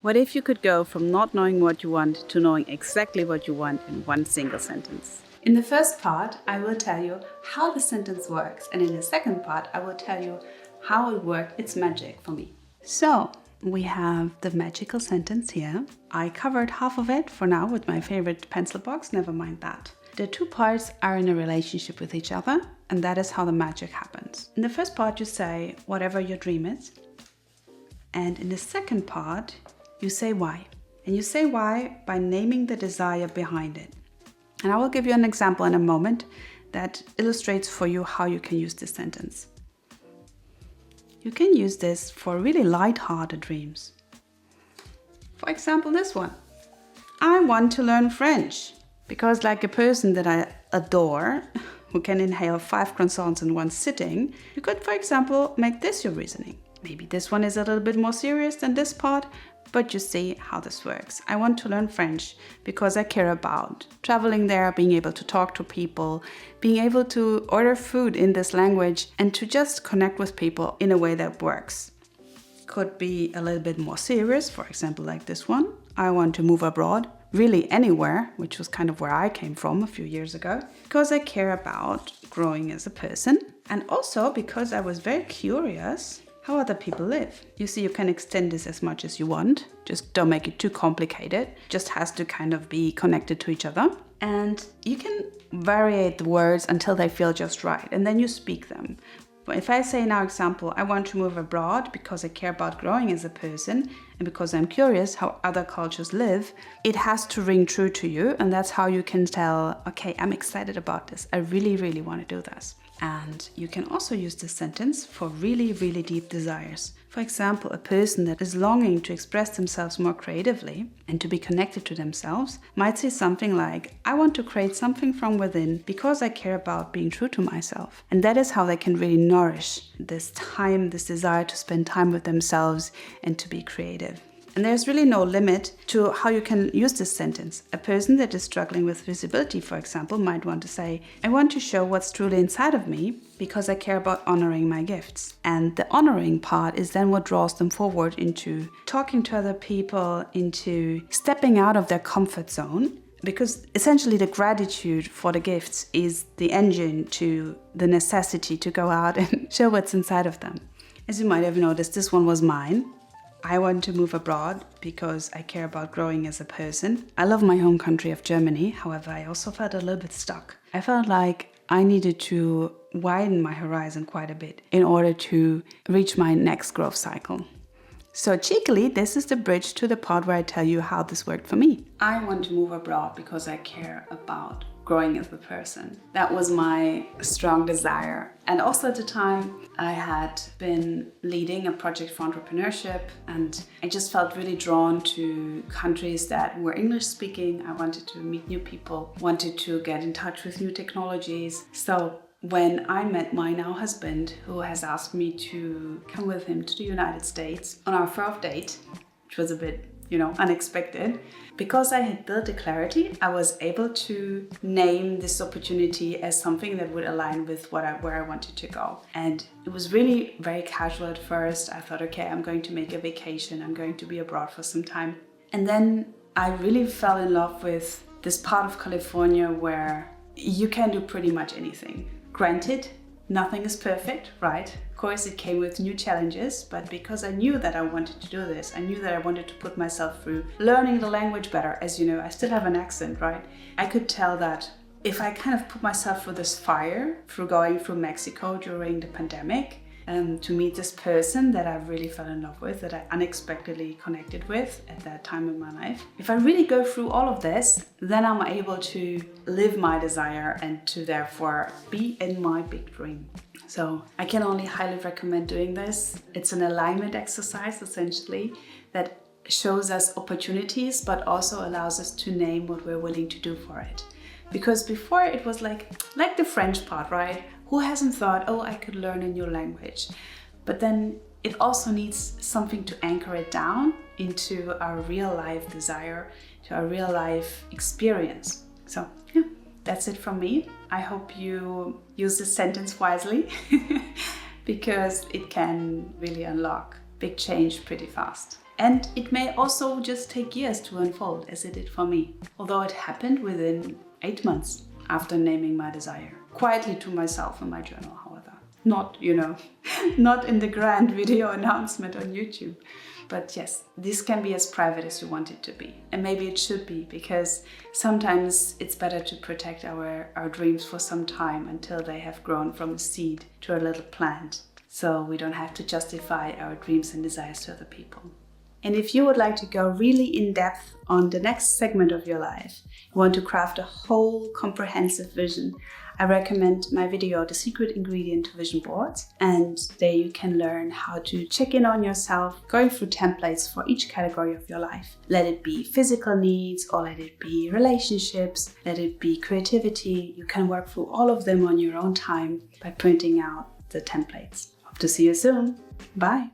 What if you could go from not knowing what you want to knowing exactly what you want in one single sentence? In the first part, I will tell you how the sentence works, and in the second part, I will tell you how it worked. It's magic for me. So, we have the magical sentence here. I covered half of it for now with my favorite pencil box, never mind that. The two parts are in a relationship with each other, and that is how the magic happens. In the first part, you say whatever your dream is, and in the second part, you say why. And you say why by naming the desire behind it. And I will give you an example in a moment that illustrates for you how you can use this sentence. You can use this for really light-hearted dreams. For example, this one. I want to learn French because, like a person that I adore, who can inhale 5 croissants in one sitting, you could, for example, make this your reasoning. Maybe this one is a little bit more serious than this part, but you see how this works. I want to learn French because I care about traveling there, being able to talk to people, being able to order food in this language, and to just connect with people in a way that works. Could be a little bit more serious, for example, like this one. I want to move abroad, really anywhere, which was kind of where I came from a few years ago, because I care about growing as a person, and also because I was very curious how other people live. You see, you can extend this as much as you want. Just don't make it too complicated. Just has to kind of be connected to each other. And you can vary the words until they feel just right. And then you speak them. If I say now example, I want to move abroad because I care about growing as a person and because I'm curious how other cultures live, it has to ring true to you. And that's how you can tell, okay, I'm excited about this. I really, really want to do this. And you can also use this sentence for really, really deep desires. For example, a person that is longing to express themselves more creatively and to be connected to themselves might say something like, I want to create something from within because I care about being true to myself. And that is how they can really nourish this time, this desire to spend time with themselves and to be creative. And there's really no limit to how you can use this sentence. A person that is struggling with visibility, for example, might want to say, I want to show what's truly inside of me because I care about honoring my gifts. And the honoring part is then what draws them forward into talking to other people, into stepping out of their comfort zone. Because essentially the gratitude for the gifts is the engine to the necessity to go out and show what's inside of them. As you might have noticed, this one was mine. I want to move abroad because I care about growing as a person. I love my home country of Germany. However, I also felt a little bit stuck. I felt like I needed to widen my horizon quite a bit in order to reach my next growth cycle. So cheekily, this is the bridge to the part where I tell you how this worked for me. I want to move abroad because I care about growing as a person. That was my strong desire. And also at the time, I had been leading a project for entrepreneurship, and I just felt really drawn to countries that were English speaking. I wanted to meet new people, wanted to get in touch with new technologies. So when I met my now husband, who has asked me to come with him to the United States on our first date, which was a bit, unexpected. Because I had built a clarity, I was able to name this opportunity as something that would align with where I wanted to go. And it was really very casual at first. I thought, okay, I'm going to make a vacation. I'm going to be abroad for some time. And then I really fell in love with this part of California where you can do pretty much anything. Granted, nothing is perfect, right? Of course, it came with new challenges, but because I knew that I wanted to do this, I knew that I wanted to put myself through learning the language better. As you know, I still have an accent, right? I could tell that if I kind of put myself through this fire, through going through Mexico during the pandemic, to meet this person that I really fell in love with, that I unexpectedly connected with at that time in my life. If I really go through all of this, then I'm able to live my desire and to therefore be in my big dream. So I can only highly recommend doing this. It's an alignment exercise, essentially, that shows us opportunities, but also allows us to name what we're willing to do for it. Because before it was like the French part, right? Who hasn't thought, oh, I could learn a new language? But then it also needs something to anchor it down into our real life desire, to our real life experience. So yeah, that's it from me. I hope you use this sentence wisely because it can really unlock big change pretty fast. And it may also just take years to unfold, as it did for me. Although it happened within 8 months after naming my desire. Quietly to myself in my journal, however. Not, not in the grand video announcement on YouTube. But yes, this can be as private as you want it to be. And maybe it should be, because sometimes it's better to protect our dreams for some time until they have grown from a seed to a little plant. So we don't have to justify our dreams and desires to other people. And if you would like to go really in depth on the next segment of your life, you want to craft a whole comprehensive vision, I recommend my video, The Secret Ingredient to Vision Boards. And there you can learn how to check in on yourself, going through templates for each category of your life. Let it be physical needs, or let it be relationships, let it be creativity. You can work through all of them on your own time by printing out the templates. Hope to see you soon. Bye.